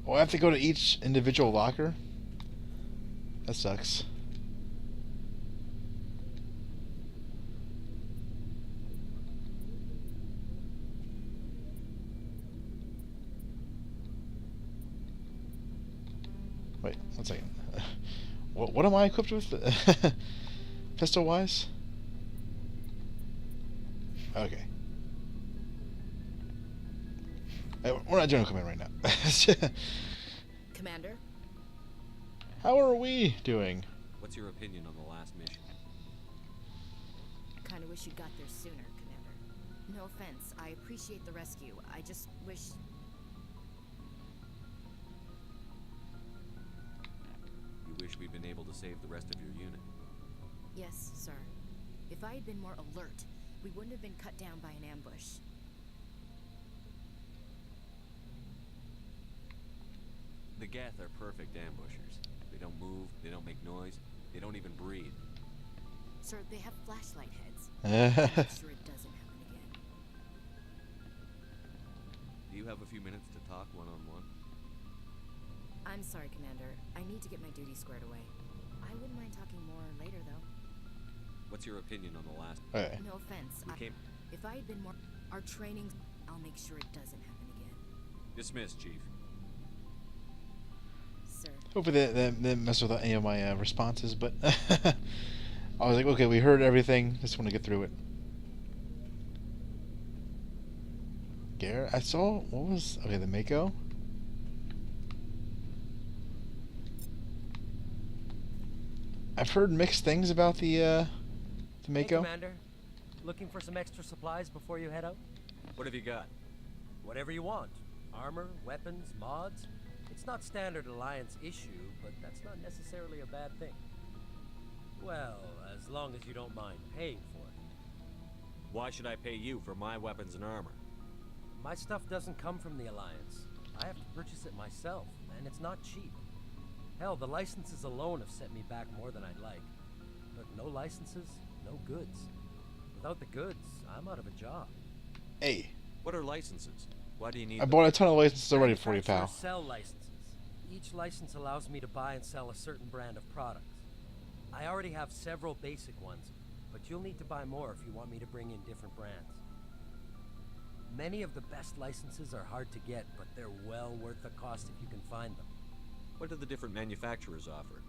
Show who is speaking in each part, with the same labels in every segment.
Speaker 1: Oh, I have to go to each individual locker? That sucks. Wait, one second. What am I equipped with? Pistol-wise? Okay. Hey, we're not doing command right now.
Speaker 2: Commander?
Speaker 1: How are we doing?
Speaker 3: What's your opinion on the last mission?
Speaker 2: Kinda wish you got there sooner, Commander. No offense, I appreciate the rescue. I just wish...
Speaker 3: You wish we'd been able to save the rest of your unit?
Speaker 2: Yes, sir. If I had been more alert, we wouldn't have been cut down by an ambush.
Speaker 3: The Geth are perfect ambushers. They don't move, they don't make noise, they don't even breathe.
Speaker 2: Sir, they have flashlight heads. Make sure it doesn't happen again.
Speaker 3: Do you have a few minutes to talk one-on-one?
Speaker 2: I'm sorry, Commander. I need to get my duty squared away. I wouldn't mind talking more later, though.
Speaker 3: What's your opinion on the last...
Speaker 1: Okay.
Speaker 2: No offense. If I had been more... Our training... I'll make sure it doesn't happen again.
Speaker 3: Dismissed, Chief.
Speaker 2: Sir.
Speaker 1: Hopefully that didn't mess with any of my responses, but I was like, okay, we heard everything. Just want to get through it. Garrett, I saw, what was, okay, the Mako. I've heard mixed things about the Mako.
Speaker 4: Hey, Commander. Looking for some extra supplies before you head out?
Speaker 3: What have you got?
Speaker 4: Whatever you want. Armor, weapons, mods. It's not standard Alliance issue, but that's not necessarily a bad thing. Well, as long as you don't mind paying for it.
Speaker 3: Why should I pay you for my weapons and armor?
Speaker 4: My stuff doesn't come from the Alliance. I have to purchase it myself, and it's not cheap. Hell, the licenses alone have set me back more than I'd like. But no licenses, no goods. Without the goods, I'm out of a job.
Speaker 1: Hey,
Speaker 3: What are licenses? Why do you need
Speaker 1: I
Speaker 3: them?
Speaker 1: bought a ton of licenses already for you,
Speaker 4: Manufacturers
Speaker 1: pal.
Speaker 4: sell licenses. Each license allows me to buy and sell a certain brand of products. I already have several basic ones, but you'll need to buy more if you want me to bring in different brands. Many of the best licenses are hard to get, but they're well worth the cost if you can find them.
Speaker 3: What do the different manufacturers offer?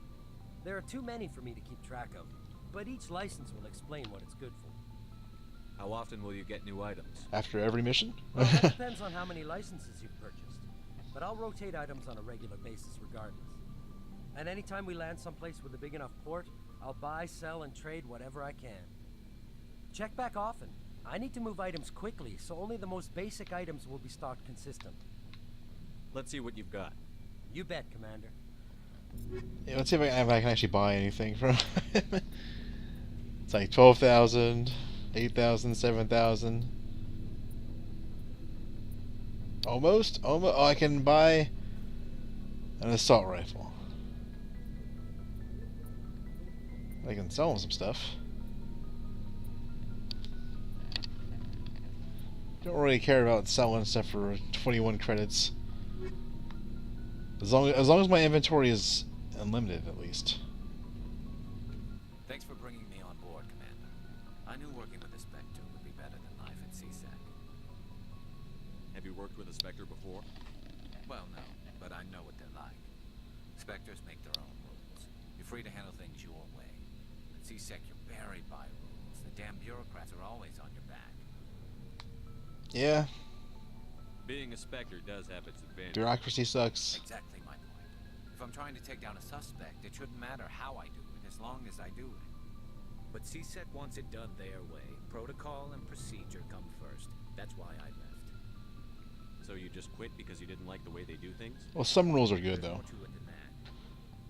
Speaker 4: There are too many for me to keep track of, but each license will explain what it's good for.
Speaker 3: How often will you get new items?
Speaker 1: After every mission?
Speaker 4: Well, that depends on how many licenses you've purchased, but I'll rotate items on a regular basis regardless. And anytime we land someplace with a big enough port, I'll buy, sell, and trade whatever I can. Check back often. I need to move items quickly, so only the most basic items will be stocked consistent.
Speaker 3: Let's see what you've got.
Speaker 4: You bet, Commander.
Speaker 1: Yeah, let's see if I can actually buy anything from him. It's like 12,000, 8,000, 7,000. Almost? Almost. Oh, I can buy an assault rifle. I can sell him some stuff. Don't really care about selling stuff for 21 credits. As long as my inventory is unlimited, at least.
Speaker 5: Thanks for bringing me on board, Commander. I knew working with a Spectre would be better than life at CSAC.
Speaker 3: Have you worked with a Spectre before?
Speaker 5: Well, no, but I know what they're like. Spectres make their own rules. You're free to handle things your way. At CSAC, you're buried by rules. The damn bureaucrats are always on your back.
Speaker 1: Yeah,
Speaker 3: Being a Spectre does have its advantages.
Speaker 1: bureaucracy sucks.
Speaker 5: Exactly my point. If I'm trying to take down a suspect, it shouldn't matter how I do it, as long as I do it. But CSEC wants it done their way. Protocol and procedure come first. That's why I left.
Speaker 3: So you just quit because you didn't like the way they do things?
Speaker 1: Well, some rules are good,
Speaker 5: There's
Speaker 1: though.
Speaker 5: more to it than that.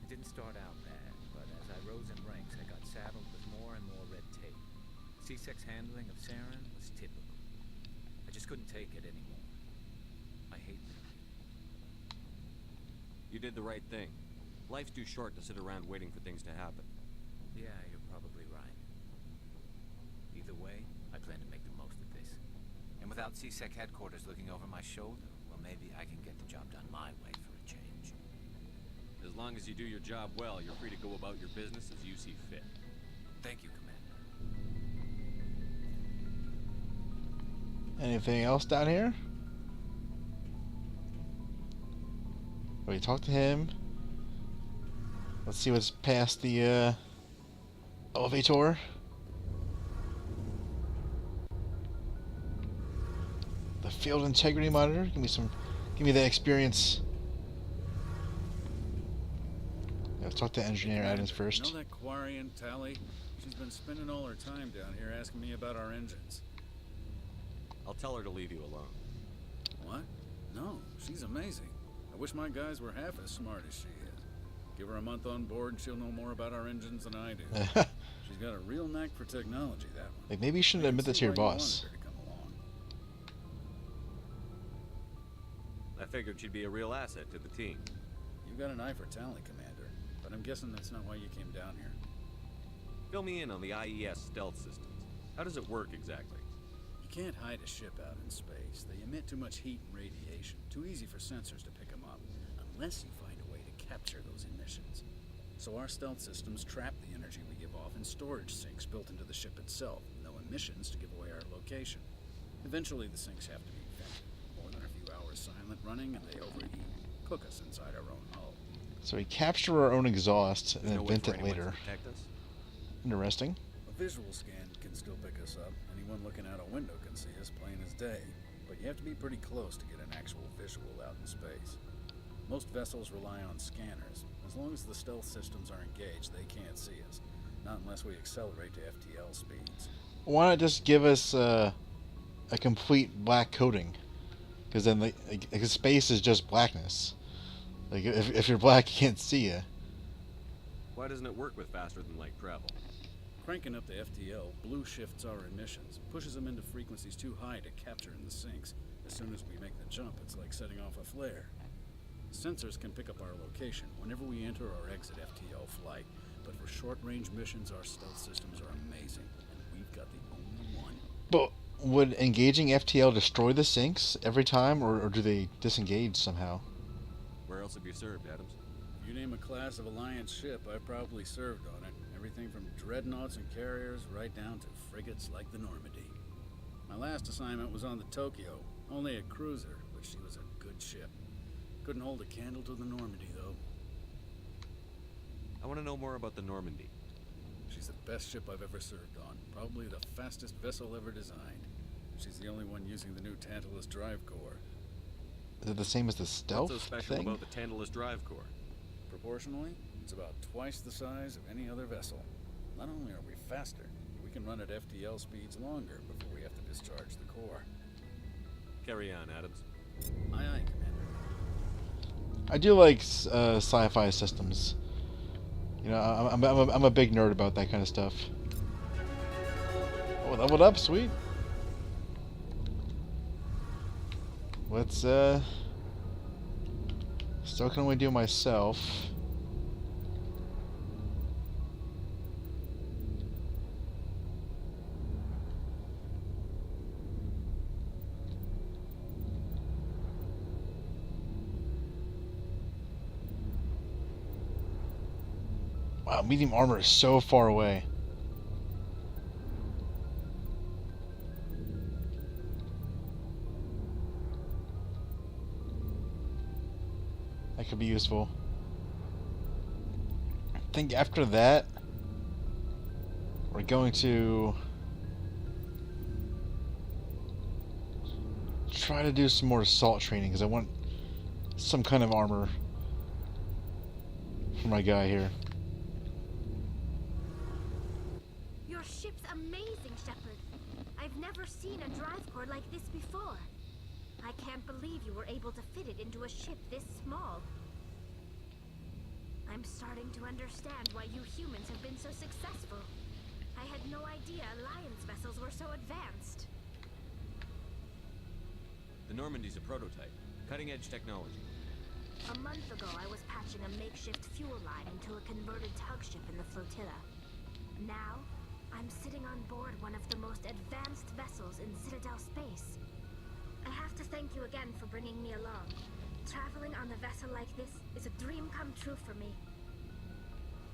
Speaker 5: It didn't start out bad, but as I rose in ranks, I got saddled with more and more red tape. CSEC's handling of Saren was typical. I just couldn't take it anymore. I hate them.
Speaker 3: You did the right thing. Life's too short to sit around waiting for things to happen.
Speaker 5: Yeah, you're probably right. Either way, I plan to make the most of this. And without CSEC headquarters looking over my shoulder, well, maybe I can get the job done my way for a change.
Speaker 3: as long as you do your job well, you're free to go about your business as you see fit. Thank you, Commander.
Speaker 1: Anything else down here? We talk to him. Let's see what's past the elevator. The field integrity monitor. Give me that experience. Let's talk to Engineer Adams first.
Speaker 6: You know that Quarian, Tally? She's been spending all her time down here asking me about our engines.
Speaker 3: I'll tell her to leave you alone.
Speaker 6: What? No, she's amazing. I wish my guys were half as smart as she is. Give her a month on board and she'll know more about our engines than I do. She's got a real knack for technology, that one.
Speaker 1: Like, maybe you shouldn't admit that to your boss.
Speaker 3: I figured she'd be a real asset to the team.
Speaker 6: You've got an eye for Tally, Commander, but I'm guessing that's not why you came down here.
Speaker 3: Fill me in on the IES stealth systems. How does it work exactly?
Speaker 6: You can't hide a ship out in space. They emit too much heat and radiation. Too easy for sensors to pick them up, unless you find a way to capture those emissions. So our stealth systems trap the energy we give off in storage sinks built into the ship itself. No emissions to give away our location. Eventually the sinks have to be vented. More than a few hours silent running and they overheat. Cook us inside our own hull.
Speaker 1: So we capture our own exhaust and
Speaker 3: There's
Speaker 1: then
Speaker 3: no way
Speaker 1: vent
Speaker 3: for
Speaker 1: it
Speaker 3: anyone
Speaker 1: later.
Speaker 3: to detect us?
Speaker 1: Interesting.
Speaker 6: A visual scan can still pick us up. Anyone looking out a window can see us plain as day. But you have to be pretty close to get an actual visual out in space. Most vessels rely on scanners. As long as the stealth systems are engaged, they can't see us. Not unless we accelerate to FTL speeds.
Speaker 1: Why not just give us a complete black coating? Because then like space is just blackness. Like if you're black, you can't see you.
Speaker 3: Why doesn't it work with faster than light travel?
Speaker 6: Cranking up the FTL, blue shifts our emissions, pushes them into frequencies too high to capture in the sinks. As soon as we make the jump, it's like setting off a flare. Sensors can pick up our location whenever we enter or exit FTL flight, but for short-range missions, our stealth systems are amazing, and we've got the only one.
Speaker 1: But would engaging FTL destroy the sinks every time, or do they disengage somehow?
Speaker 3: Where else have you served, Adams?
Speaker 6: If you name a class of Alliance ship, I've probably served on it. Everything from dreadnoughts and carriers right down to frigates like the Normandy. My last assignment was on the Tokyo, only a cruiser, but she was a good ship. Couldn't hold a candle to the Normandy, though.
Speaker 3: I want to know more about the Normandy.
Speaker 6: She's the best ship I've ever served on. Probably the fastest vessel ever designed. She's the only one using the new Tantalus drive core.
Speaker 1: Is it the same as the stealth
Speaker 3: What's so special
Speaker 1: thing?
Speaker 3: about the Tantalus drive core?
Speaker 6: Proportionally, it's about twice the size of any other vessel. Not only are we faster, we can run at FTL speeds longer before we have to discharge the core.
Speaker 3: Carry on, Adams.
Speaker 6: Aye, aye, Commander.
Speaker 1: I do like sci-fi systems. You know, I'm a big nerd about that kind of stuff. Oh, leveled up, sweet. Let's still can only do myself. Wow, medium armor is so far away. That could be useful. I think after that, we're going to try to do some more assault training because I want some kind of armor for my guy here.
Speaker 7: Your ship's amazing, Shepard. I've never seen a drive core like this before. I can't believe you were able to fit it into a ship this small. I'm starting to understand why you humans have been so successful. I had no idea Alliance vessels were so advanced.
Speaker 3: The Normandy's a prototype. Cutting-edge technology.
Speaker 7: A month ago, I was patching a makeshift fuel line into a converted tug ship in the flotilla. Now, I'm sitting on board one of the most advanced vessels in Citadel space. I have to thank you again for bringing me along. Traveling on a vessel like this is a dream come true for me.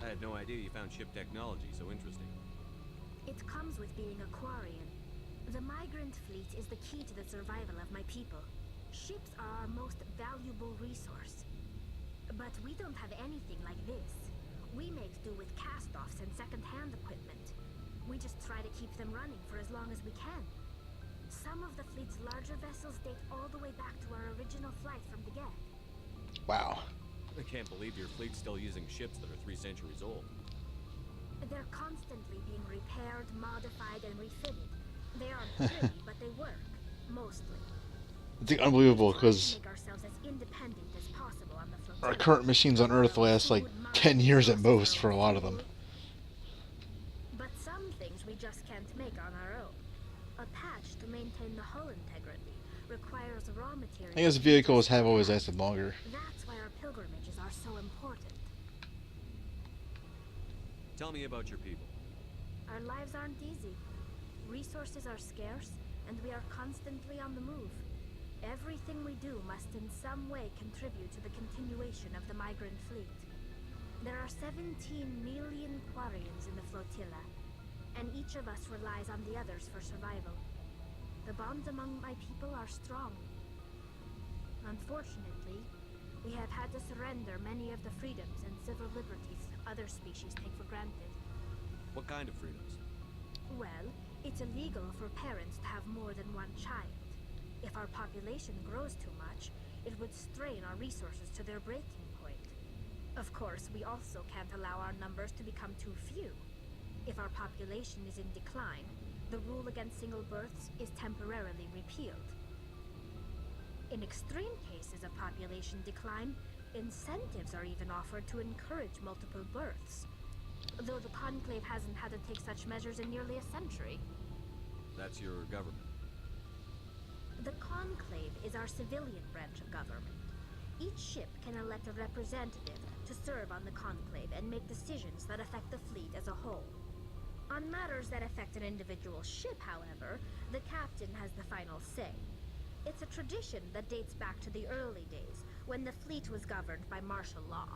Speaker 3: I had no idea you found ship technology so interesting.
Speaker 7: It comes with being a Quarian. The migrant fleet is the key to the survival of my people. Ships are our most valuable resource. But we don't have anything like this. We make do with cast-offs and second-hand equipment. We just try to keep them running for as long as we can. Some of the fleet's larger vessels date all the way back to our original flight from the Geth.
Speaker 1: Wow.
Speaker 3: I can't believe your fleet's still using ships that are 3 centuries old.
Speaker 7: They're constantly being repaired, modified, and refitted. They aren't pretty, but they work. Mostly.
Speaker 1: It's like unbelievable
Speaker 7: We
Speaker 1: because
Speaker 7: make ourselves as independent as possible on the
Speaker 1: our
Speaker 7: flotilla.
Speaker 1: current machines on Earth last like 10 years at most for a lot of them.
Speaker 7: But some things we just can't make on our own. A patch to maintain the hull integrity requires raw materials.
Speaker 1: I guess vehicles have always lasted longer.
Speaker 7: That's why our pilgrimages are so important.
Speaker 3: Tell me about your people.
Speaker 7: Our lives aren't easy. Resources are scarce, and we are constantly on the move. Everything we do must in some way contribute to the continuation of the migrant fleet. There are 17 million Quarians in the flotilla, and each of us relies on the others for survival. The bonds among my people are strong. Unfortunately, we have had to surrender many of the freedoms and civil liberties other species take for granted.
Speaker 3: What kind of freedoms?
Speaker 7: Well, it's illegal for parents to have more than one child. If our population grows too much, it would strain our resources to their breaking point. Of course, we also can't allow our numbers to become too few. If our population is in decline, the rule against single births is temporarily repealed. In extreme cases of population decline, incentives are even offered to encourage multiple births. Though the Conclave hasn't had to take such measures in nearly a century.
Speaker 3: That's your government.
Speaker 7: The Conclave is our civilian branch of government. Each ship can elect a representative to serve on the Conclave and make decisions that affect the fleet as a whole. On matters that affect an individual ship, however, the captain has the final say. It's a tradition that dates back to the early days, when the fleet was governed by martial law.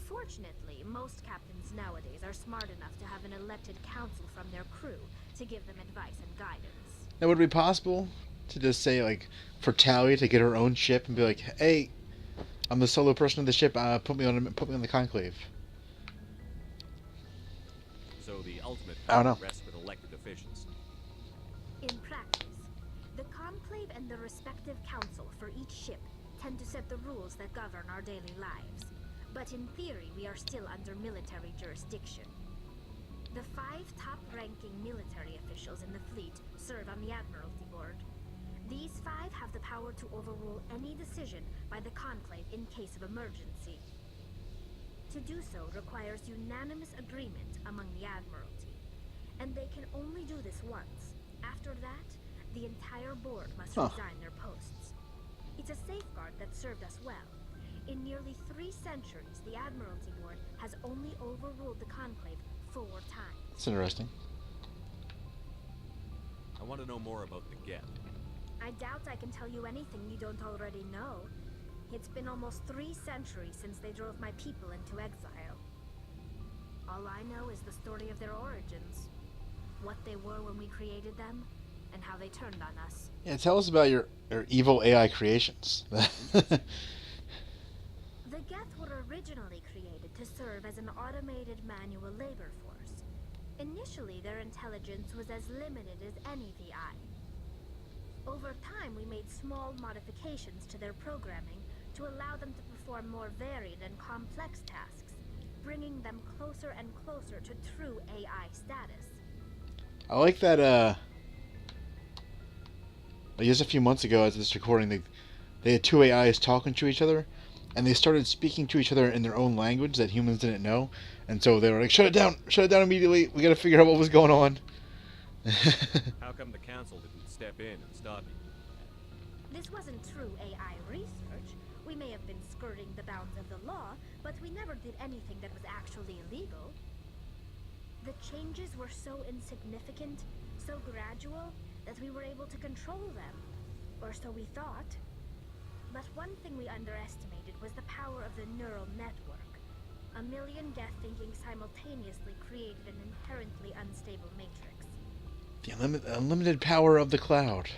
Speaker 7: Fortunately, most captains nowadays are smart enough to have an elected council from their crew to give them advice and guidance.
Speaker 1: Now, would it be possible to just say, like, for Talia to get her own ship and be like, hey, I'm the solo person of the ship, put me on the Conclave?
Speaker 3: So the ultimate
Speaker 1: I don't
Speaker 3: power
Speaker 1: know.
Speaker 3: rests with elected officials.
Speaker 7: In practice, the Conclave and the respective council for each ship tend to set the rules that govern our daily lives. But in theory, we are still under military jurisdiction. The 5 top-ranking military officials in the fleet serve on the Admiralty Board. These 5 have the power to overrule any decision by the Conclave in case of emergency. To do so requires unanimous agreement among the Admiralty, and they can only do this once. After that, the entire board must resign their posts. It's a safeguard that served us well. In nearly 3 centuries, the Admiralty Board has only overruled the Conclave 4 times.
Speaker 1: It's interesting.
Speaker 3: I want to know more about the Geth.
Speaker 7: I doubt I can tell you anything you don't already know. It's been almost 3 centuries since they drove my people into exile. All I know is the story of their origins. What they were when we created them, and how they turned on us.
Speaker 1: Yeah, tell us about your evil AI creations.
Speaker 7: The Geth were originally created to serve as an automated manual labor force. Initially, their intelligence was as limited as any VI. Over time, we made small modifications to their programming to allow them to perform more varied and complex tasks, bringing them closer and closer to true AI status.
Speaker 1: I like that, just a few months ago, as this recording, they had 2 AIs talking to each other, and they started speaking to each other in their own language that humans didn't know, and so they were like, shut it down immediately, we gotta figure out what was going on.
Speaker 3: How come the council didn't step in and stop you?
Speaker 7: This wasn't true AI research. We may have been skirting the bounds of the law, but we never did anything that was actually illegal. The changes were so insignificant, so gradual, that we were able to control them. Or so we thought. But what one thing we underestimated was the power of the neural network. A million Geth thinking simultaneously created an inherently unstable matrix.
Speaker 1: The unlimited power of the cloud.